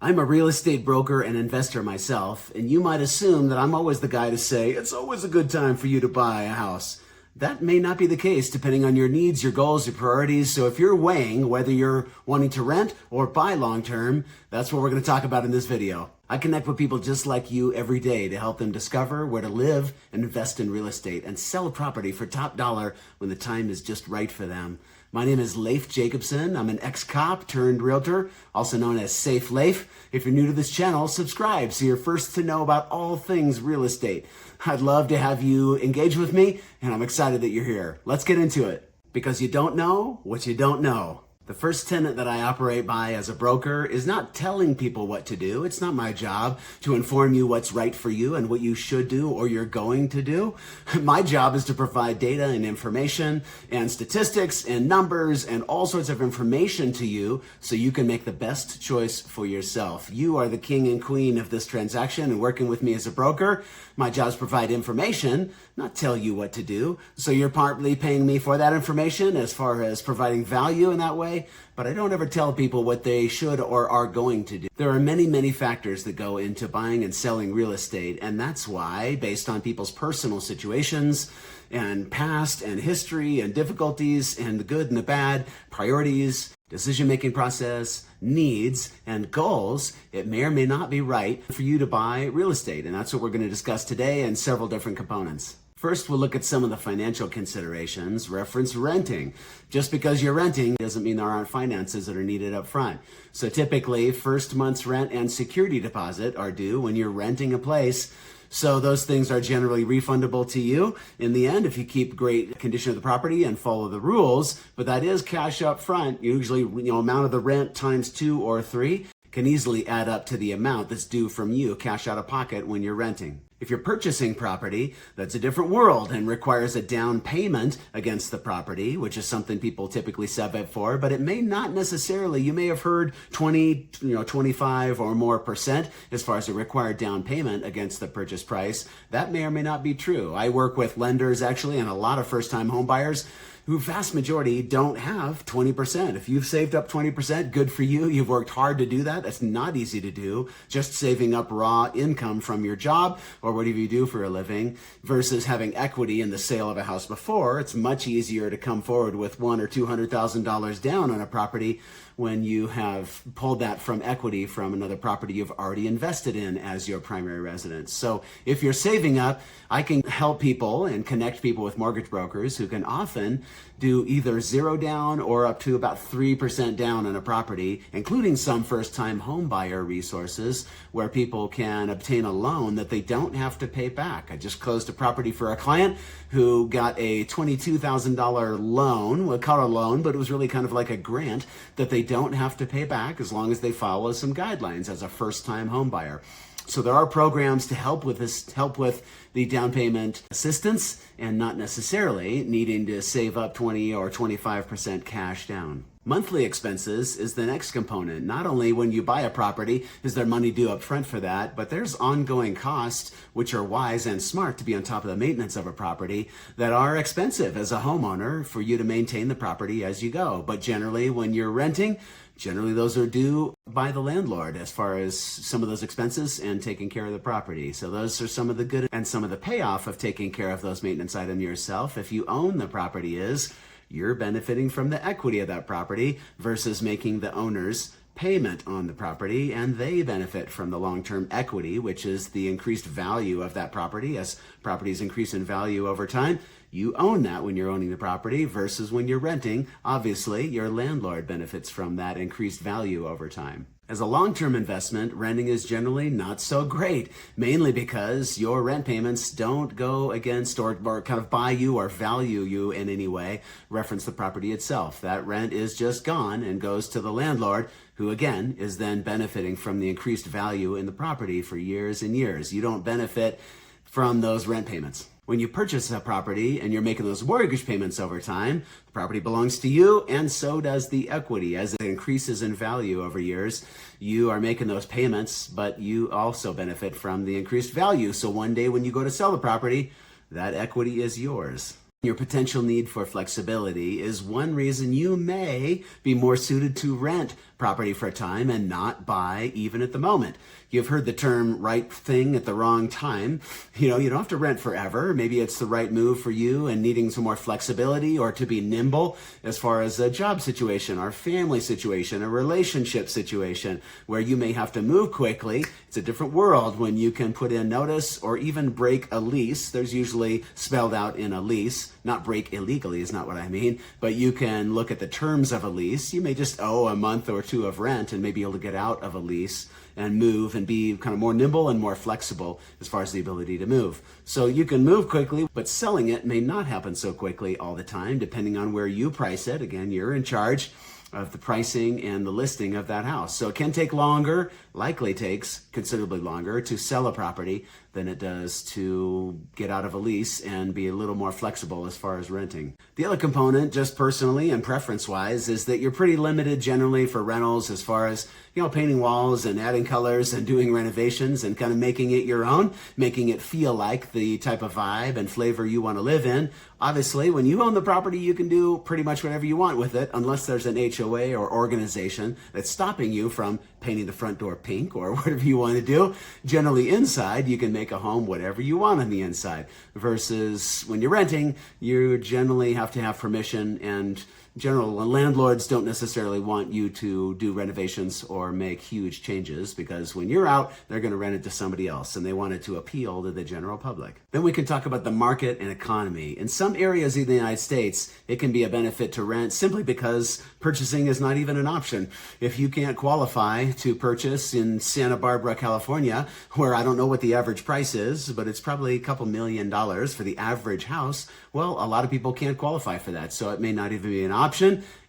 I'm a real estate broker and investor myself, and you might assume that I'm always the guy to say, it's always a good time for you to buy a house. That may not be the case depending on your needs, your goals, your priorities. So if you're weighing whether you're wanting to rent or buy long term, that's what we're going to talk about in this video. I connect with people just like you every day to help them discover where to live and invest in real estate and sell a property for top dollar when the time is just right for them. My name is Leif Jacobson. I'm an ex-cop turned realtor, also known as Safe Leif. If you're new to this channel, subscribe so you're first to know about all things real estate. I'd love to have you engage with me, and I'm excited that you're here. Let's get into it. Because you don't know what you don't know. The first tenet that I operate by as a broker is not telling people what to do. It's not my job to inform you what's right for you and what you should do or you're going to do. My job is to provide data and information and statistics and numbers and all sorts of information to you so you can make the best choice for yourself. You are the king and queen of this transaction, and working with me as a broker, my job is to provide information, not tell you what to do. So you're partly paying me for that information as far as providing value in that way, but I don't ever tell people what they should or are going to do. There are many factors that go into buying and selling real estate, and that's why, based on people's personal situations and past and history and difficulties and the good and the bad, priorities, decision-making process, needs, and goals, it may or may not be right for you to buy real estate. And that's what we're going to discuss today in several different components. First, we'll look at some of the financial considerations. Reference renting. Just because you're renting doesn't mean there aren't finances that are needed up front. So typically, first month's rent and security deposit are due when you're renting a place. So those things are generally refundable to you in the end if you keep great condition of the property and follow the rules. But that is cash up front. Usually, amount of the rent times 2 or 3 can easily add up to the amount that's due from you, cash out of pocket, when you're renting. If you're purchasing property, that's a different world and requires a down payment against the property, which is something people typically sub it for, but it may not necessarily. You may have heard 20, 25 or more percent as far as a required down payment against the purchase price. That may or may not be true. I work with lenders actually and a lot of first-time home buyers who vast majority don't have 20%. If you've saved up 20%, good for you. You've worked hard to do that. That's not easy to do. Just saving up raw income from your job or whatever you do for a living versus having equity in the sale of a house before. It's much easier to come forward with $100,000 or $200,000 down on a property when you have pulled that from equity from another property you've already invested in as your primary residence. So if you're saving up, I can help people and connect people with mortgage brokers who can often do either 0 down or up to about 3% down on a property, including some first-time home buyer resources where people can obtain a loan that they don't have to pay back. I just closed a property for a client who got a $22,000 loan. We'll call it a loan, but it was really kind of like a grant that they don't have to pay back as long as they follow some guidelines as a first-time home buyer. So there are programs to help with this, help with the down payment assistance and not necessarily needing to save up 20 or 25% cash down. Monthly expenses is the next component. Not only when you buy a property is there money due up front for that, but there's ongoing costs, which are wise and smart to be on top of the maintenance of a property, that are expensive as a homeowner for you to maintain the property as you go. But generally, when you're renting, generally those are due by the landlord as far as some of those expenses and taking care of the property. So those are some of the good and some of the payoff of taking care of those maintenance items yourself. If you own the property is you're benefiting from the equity of that property versus making the owner's payment on the property, and they benefit from the long-term equity, which is the increased value of that property. As properties increase in value over time, you own that when you're owning the property versus when you're renting. Obviously, your landlord benefits from that increased value over time. As a long-term investment, renting is generally not so great, mainly because your rent payments don't go against or kind of buy you or value you in any way, reference the property itself. That rent is just gone and goes to the landlord, who again is then benefiting from the increased value in the property for years and years. You don't benefit from those rent payments. When you purchase a property and you're making those mortgage payments over time, the property belongs to you and so does the equity. As it increases in value over years, you are making those payments, but you also benefit from the increased value. So one day when you go to sell the property, that equity is yours. Your potential need for flexibility is one reason you may be more suited to rent property for a time and not buy even at the moment. You've heard the term right thing at the wrong time. You don't have to rent forever. Maybe it's the right move for you and needing some more flexibility or to be nimble as far as a job situation or family situation, a relationship situation where you may have to move quickly. It's a different world when you can put in notice or even break a lease. There's usually spelled out in a lease. Not break illegally is not what I mean, but you can look at the terms of a lease. You may just owe a month or two of rent and may be able to get out of a lease and move and be kind of more nimble and more flexible as far as the ability to move. So you can move quickly, but selling it may not happen so quickly all the time, depending on where you price it. Again, you're in charge of the pricing and the listing of that house. So it can take longer, likely takes considerably longer to sell a property than it does to get out of a lease and be a little more flexible as far as renting. The other component, just personally and preference-wise, is that you're pretty limited generally for rentals as far as, painting walls and adding colors and doing renovations and kind of making it your own, making it feel like the type of vibe and flavor you want to live in. Obviously, when you own the property, you can do pretty much whatever you want with it, unless there's an HOA or organization that's stopping you from painting the front door pink or whatever you want to do. Generally inside, you can make a home whatever you want on the inside, versus when you're renting, you generally have to have permission, and general landlords don't necessarily want you to do renovations or make huge changes, because when you're out, they're going to rent it to somebody else and they want it to appeal to the general public. Then we can talk about the market and economy. In some areas of the United States, it can be a benefit to rent simply because purchasing is not even an option. If you can't qualify to purchase in Santa Barbara, California, where I don't know what the average price is, but it's probably a couple $1,000,000 for the average house, well, a lot of people can't qualify for that, so it may not even be an option.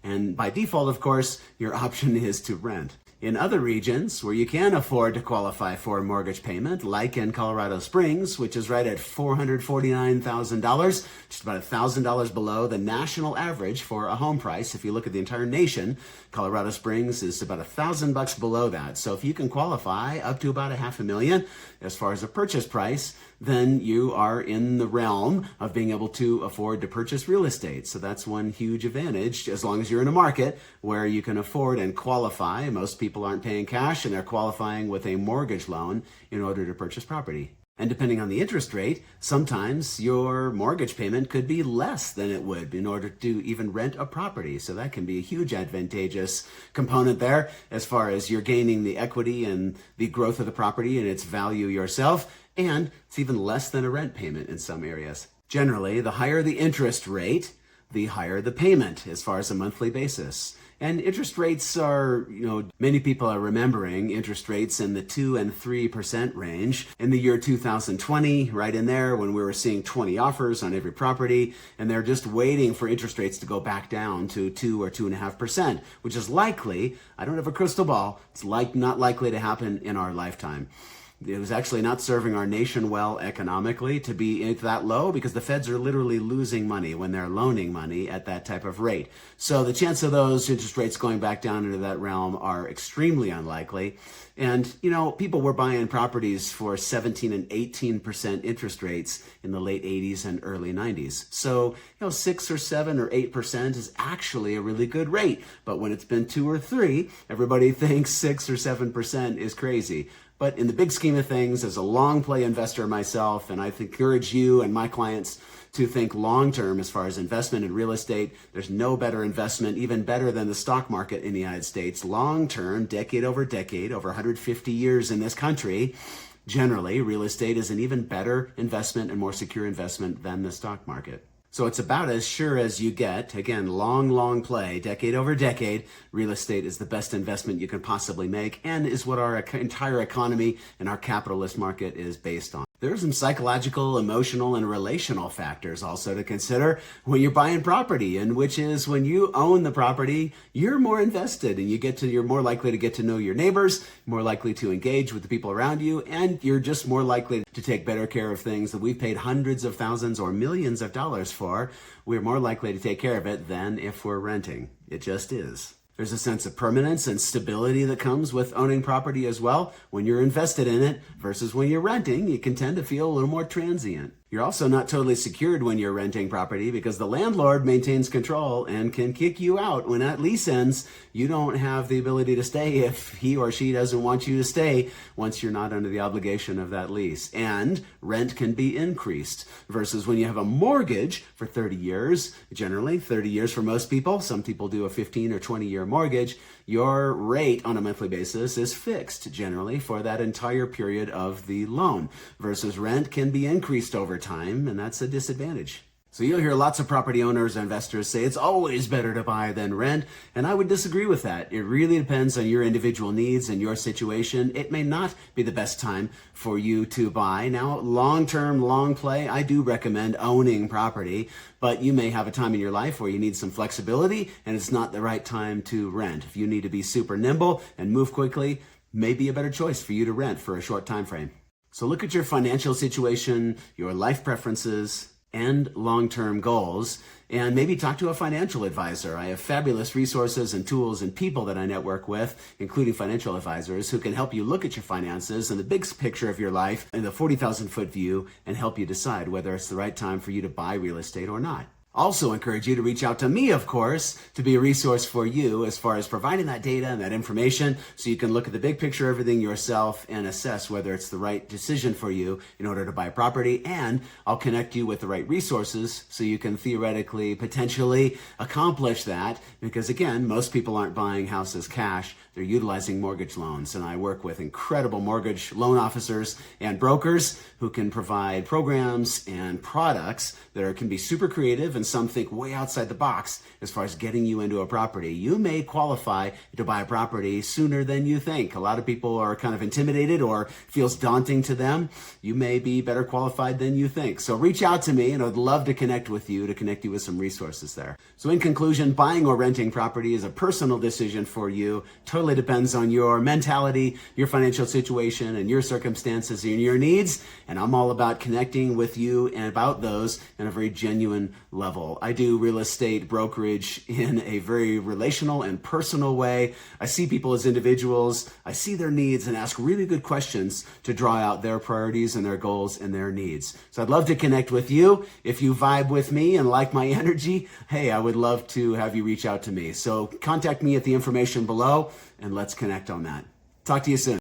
And by default, of course, your option is to rent. In other regions where you can afford to qualify for a mortgage payment, like in Colorado Springs, which is right at $449,000, just about $1,000 below the national average for a home price. If you look at the entire nation, Colorado Springs is about $1,000 below that. So if you can qualify up to about $500,000 as far as a purchase price, then you are in the realm of being able to afford to purchase real estate. So that's one huge advantage, as long as you're in a market where you can afford and qualify. Most people aren't paying cash and they're qualifying with a mortgage loan in order to purchase property. And depending on the interest rate, sometimes your mortgage payment could be less than it would in order to even rent a property. So that can be a huge advantageous component there as far as you're gaining the equity and the growth of the property and its value yourself. And it's even less than a rent payment in some areas. Generally, the higher the interest rate, the higher the payment as far as a monthly basis. And interest rates are, many people are remembering interest rates in the 2 and 3% range. In the year 2020, right in there, when we were seeing 20 offers on every property, and they're just waiting for interest rates to go back down to 2 or 2.5%, which is likely, I don't have a crystal ball, it's not likely to happen in our lifetime. It was actually not serving our nation well economically to be that low, because the feds are literally losing money when they're loaning money at that type of rate. So the chance of those interest rates going back down into that realm are extremely unlikely. And, people were buying properties for 17 and 18% interest rates in the late 80s and early 90s. So, 6 or 7 or 8% is actually a really good rate. But when it's been 2 or 3, everybody thinks 6 or 7% is crazy. But in the big scheme of things, as a long play investor myself, and I encourage you and my clients to think long-term as far as investment in real estate, there's no better investment, even better than the stock market in the United States. Long-term, decade, over 150 years in this country, generally, real estate is an even better investment and more secure investment than the stock market. So it's about as sure as you get. Again, long play, decade over decade. Real estate is the best investment you can possibly make and is what our entire economy and our capitalist market is based on. There are some psychological, emotional, and relational factors also to consider when you're buying property, and which is when you own the property, you're more invested and you're more likely to get to know your neighbors, more likely to engage with the people around you, and you're just more likely to take better care of things that we've paid hundreds of thousands or millions of dollars for. We're more likely to take care of it than if we're renting. It just is. There's a sense of permanence and stability that comes with owning property as well when you're invested in it, versus when you're renting, you can tend to feel a little more transient. You're also not totally secured when you're renting property because the landlord maintains control and can kick you out. When that lease ends, you don't have the ability to stay if he or she doesn't want you to stay once you're not under the obligation of that lease. And rent can be increased versus when you have a mortgage for 30 years, generally 30 years for most people. Some people do a 15 or 20-year mortgage. Your rate on a monthly basis is fixed generally for that entire period of the loan versus rent can be increased over time, and that's a disadvantage. So you'll hear lots of property owners and investors say it's always better to buy than rent, and I would disagree with that. It really depends on your individual needs and your situation. It may not be the best time for you to buy. Now, long-term, long play, I do recommend owning property, but you may have a time in your life where you need some flexibility and it's not the right time to rent. If you need to be super nimble and move quickly, may be a better choice for you to rent for a short time frame. So look at your financial situation, your life preferences, and long-term goals, and maybe talk to a financial advisor. I have fabulous resources and tools and people that I network with, including financial advisors, who can help you look at your finances and the big picture of your life in the 40,000-foot view and help you decide whether it's the right time for you to buy real estate or not. Also encourage you to reach out to me, of course, to be a resource for you as far as providing that data and that information so you can look at the big picture of everything yourself and assess whether it's the right decision for you in order to buy property. And I'll connect you with the right resources so you can theoretically, potentially accomplish that because, again, most people aren't buying houses cash. They're utilizing mortgage loans. And I work with incredible mortgage loan officers and brokers who can provide programs and products that can be super creative and some think way outside the box as far as getting you into a property. You may qualify to buy a property sooner than you think. A lot of people are kind of intimidated or feels daunting to them. You may be better qualified than you think. So reach out to me and I'd love to connect with you with some resources there. So in conclusion, buying or renting property is a personal decision for you. Totally depends on your mentality, your financial situation, and your circumstances and your needs. And I'm all about connecting with you and about those in a very genuine level. I do real estate brokerage in a very relational and personal way. I see people as individuals. I see their needs and ask really good questions to draw out their priorities and their goals and their needs. So I'd love to connect with you. If you vibe with me and like my energy, hey, I would love to have you reach out to me. So contact me at the information below and let's connect on that. Talk to you soon.